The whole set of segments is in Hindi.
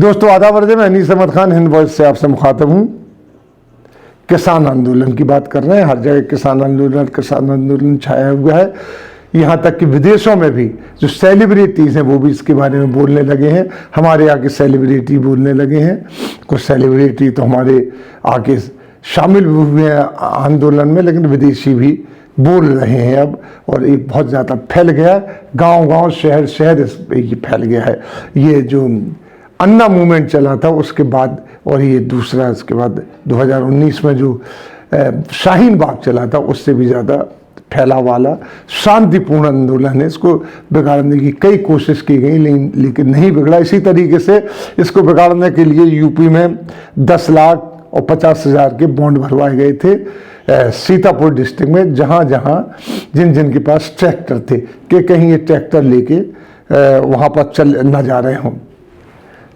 दोस्तों आदाब अर्ज़ मैं अनीस अहमद खान हिंद वॉइस से आपसे मुखातब हूँ। किसान आंदोलन की बात कर रहे हैं। हर जगह किसान आंदोलन छाया हुआ है। यहाँ तक कि विदेशों में भी जो सेलिब्रिटीज़ हैं वो भी इसके बारे में बोलने लगे हैं। हमारे यहाँ के सेलिब्रिटी बोलने लगे हैं। कुछ सेलिब्रिटी तो हमारे आके शामिल हुए हैं आंदोलन में, लेकिन विदेशी भी बोल रहे हैं अब, और ये बहुत ज़्यादा फैल गया है। गांव-गांव, शहर-शहर इस पे ये फैल गया है। ये जो अन्ना मूवमेंट चला था उसके बाद, और ये दूसरा इसके बाद 2019 में जो शाहीन बाग चला था, उससे भी ज़्यादा फैला वाला शांतिपूर्ण आंदोलन है। इसको बिगाड़ने की कई कोशिश की गई, लेकिन नहीं बिगड़ा। इसी तरीके से इसको बिगाड़ने के लिए यूपी में 10 लाख और 50,000 के बॉन्ड भरवाए गए थे सीतापुर डिस्ट्रिक्ट में, जहाँ जिन के पास ट्रैक्टर थे, कि कहीं ये ट्रैक्टर लेके वहाँ पर चल न जा रहे हों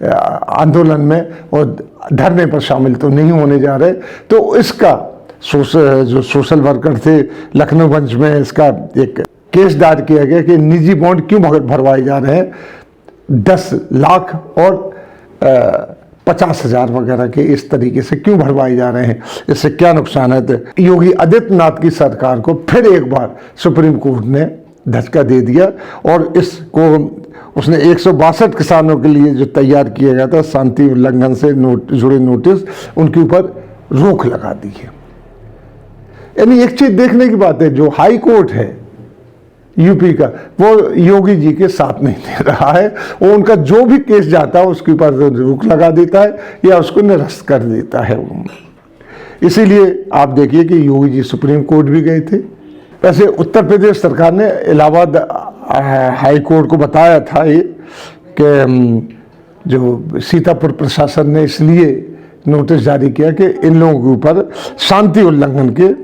आंदोलन में, और धरने पर शामिल तो नहीं होने जा रहे। तो इसका जो सोशल वर्कर थे लखनऊ गंज में, इसका एक केस दायर किया गया कि निजी बॉन्ड क्यों भरवाए जा रहे हैं 10 लाख और 50,000 वगैरह के, इस तरीके से क्यों भरवाए जा रहे हैं, इससे क्या नुकसान है। तो योगी आदित्यनाथ की सरकार को फिर एक बार सुप्रीम कोर्ट ने धक्का दे दिया, और इसको उसने 162 किसानों के लिए जो तैयार किया गया था शांति उल्लंघन से जुड़े नोटिस, उनके ऊपर रोक लगा दी है। यानी एक चीज देखने की बात है, जो हाई कोर्ट है यूपी का, वो योगी जी के साथ नहीं दे रहा है। वो उनका जो भी केस जाता है उसके ऊपर रोक लगा देता है या उसको निरस्त कर देता है। इसीलिए आप देखिए कि योगी जी सुप्रीम कोर्ट भी गए थे। वैसे उत्तर प्रदेश सरकार ने इलाहाबाद हाई कोर्ट को बताया था ये कि जो सीतापुर प्रशासन ने इसलिए नोटिस जारी किया कि इन लोगों के ऊपर शांति उल्लंघन की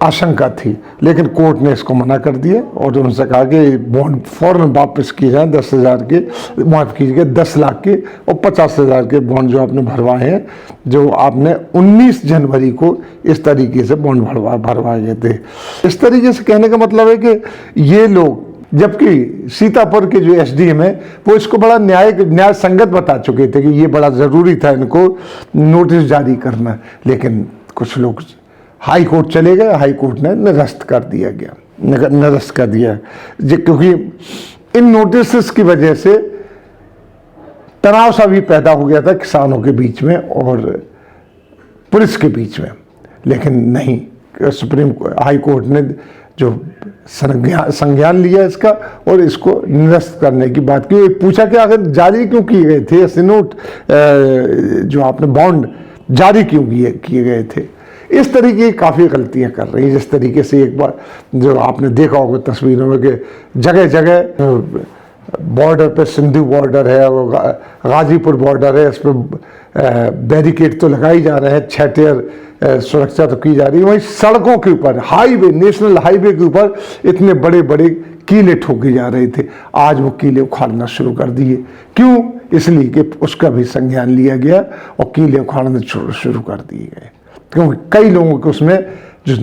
आशंका थी, लेकिन कोर्ट ने इसको मना कर दिया और उनसे कहा कि बॉन्ड फौरन वापस किए जाएं। 10,000 के, माफ़ कीजिएगा 10 लाख के और 50,000 के बॉन्ड जो आपने भरवाए हैं, जो आपने 19 जनवरी को इस तरीके से बॉन्ड भरवाए गए थे। इस तरीके से कहने का मतलब है कि ये लोग, जबकि सीतापुर के जो एसडीएम है वो इसको बड़ा न्याय संगत बता चुके थे कि ये बड़ा ज़रूरी था इनको नोटिस जारी करना, लेकिन कुछ लोग हाई कोर्ट चले गए। हाई कोर्ट ने निरस्त कर दिया, क्योंकि इन नोटिस की वजह से तनाव सा भी पैदा हो गया था किसानों के बीच में और पुलिस के बीच में। लेकिन नहीं, सुप्रीम हाई कोर्ट ने जो संज्ञान लिया इसका और इसको निरस्त करने की बात की। पूछा कि अगर जारी क्यों किए गए थे ऐसे नोट, जो आपने बॉन्ड जारी क्यों किए गए थे। इस तरीके की काफ़ी गलतियां कर रही हैं। जिस तरीके से एक बार जो आपने देखा होगा तस्वीरों में कि जगह जगह बॉर्डर पे, सिंधु बॉर्डर है, गाजीपुर बॉर्डर है, इस पर बैरिकेड तो लगाई जा रहे हैं, 6 टियर सुरक्षा तो की जा रही है। वहीं सड़कों के ऊपर, हाईवे, नेशनल हाईवे के ऊपर इतने बड़े बड़े कीले ठोके जा रहे थे। आज वो कीले उखाड़ना शुरू कर दिए। क्यों? इसलिए कि उसका भी संज्ञान लिया गया और कीले उखाड़ना शुरू कर दिए गए, क्योंकि कई लोगों को उसमें जो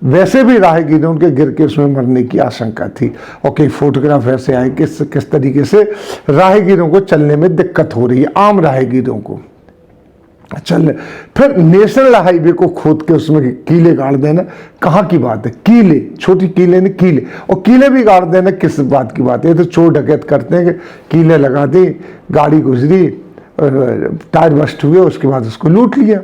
वैसे भी राहगीर उनके गिर के उसमें मरने की आशंका थी, और कई फोटोग्राफ ऐसे आए किस तरीके से राहगीरों को चलने में दिक्कत हो रही है, आम राहगीरों को चलने। फिर नेशनल हाईवे को खोद के उसमें कीले गाड़ देना कहाँ की बात है। कीले, छोटी कीले ने कीले, और कीले भी गाड़ देना किस बात की बात है। तो चोर डकैत करते हैं कि कीले लगा दी, गाड़ी गुजरी, टायर बस्ट हुए, उसके बाद उसको लूट लिया।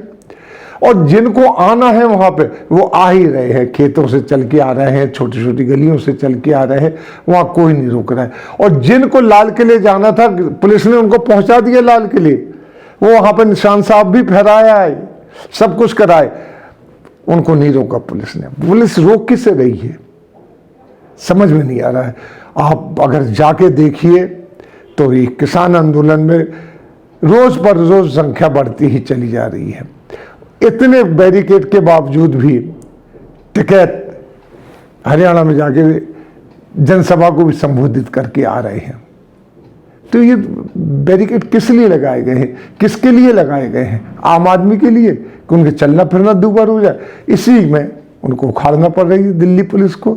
और जिनको आना है वहां पे वो आ ही रहे हैं, खेतों से चल के आ रहे हैं, छोटी छोटी गलियों से चल के आ रहे हैं, वहां कोई नहीं रोक रहा है। और जिनको लाल किले जाना था, पुलिस ने उनको पहुंचा दिया लाल किले। वो वहां पर निशान साहब भी फहराया है, सब कुछ कराए, उनको नहीं रोका पुलिस ने। पुलिस रोक किससे रही है, समझ में नहीं आ रहा है। आप अगर जाके देखिए तो ये किसान आंदोलन में रोज पर रोज संख्या बढ़ती ही चली जा रही है। इतने बैरिकेड के बावजूद भी टिकैत हरियाणा में जाके जनसभा को भी संबोधित करके आ रहे हैं। तो ये बैरिकेड किस लिए लगाए गए हैं, किसके लिए लगाए गए हैं? आम आदमी के लिए, कि उनके चलना फिरना दुबार हो जाए। इसी में उनको उखाड़ना पड़ रही है दिल्ली पुलिस को,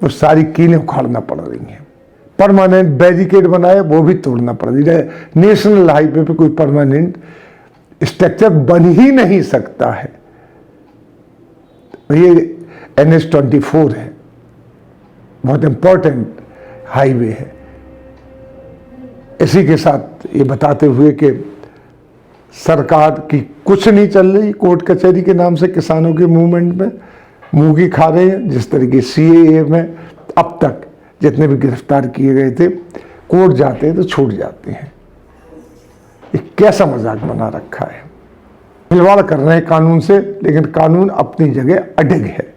वो सारी कीलें उखाड़ना पड़ रही हैं। परमानेंट बैरिकेड बनाए वो भी तोड़ना पड़ रहा है। नेशनल हाईवे पे कोई परमानेंट स्ट्रक्चर बन ही नहीं सकता है। ये NH-24 है, बहुत इंपॉर्टेंट हाईवे है। इसी के साथ ये बताते हुए कि सरकार की कुछ नहीं चल रही, कोर्ट कचहरी के नाम से किसानों के मूवमेंट में मुंह खा रहे हैं। जिस तरीके CAA में अब तक जितने भी गिरफ्तार किए गए थे, कोर्ट जाते हैं तो छूट जाते हैं। ये कैसा मजाक बना रखा है। खिलवाड़ कर रहे हैं कानून से, लेकिन कानून अपनी जगह अडिग है।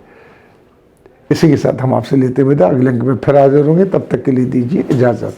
इसी के साथ हम आपसे लेते हुए अगले अंक में फिर हाजिर होंगे। तब तक के लिए दीजिए इजाजत।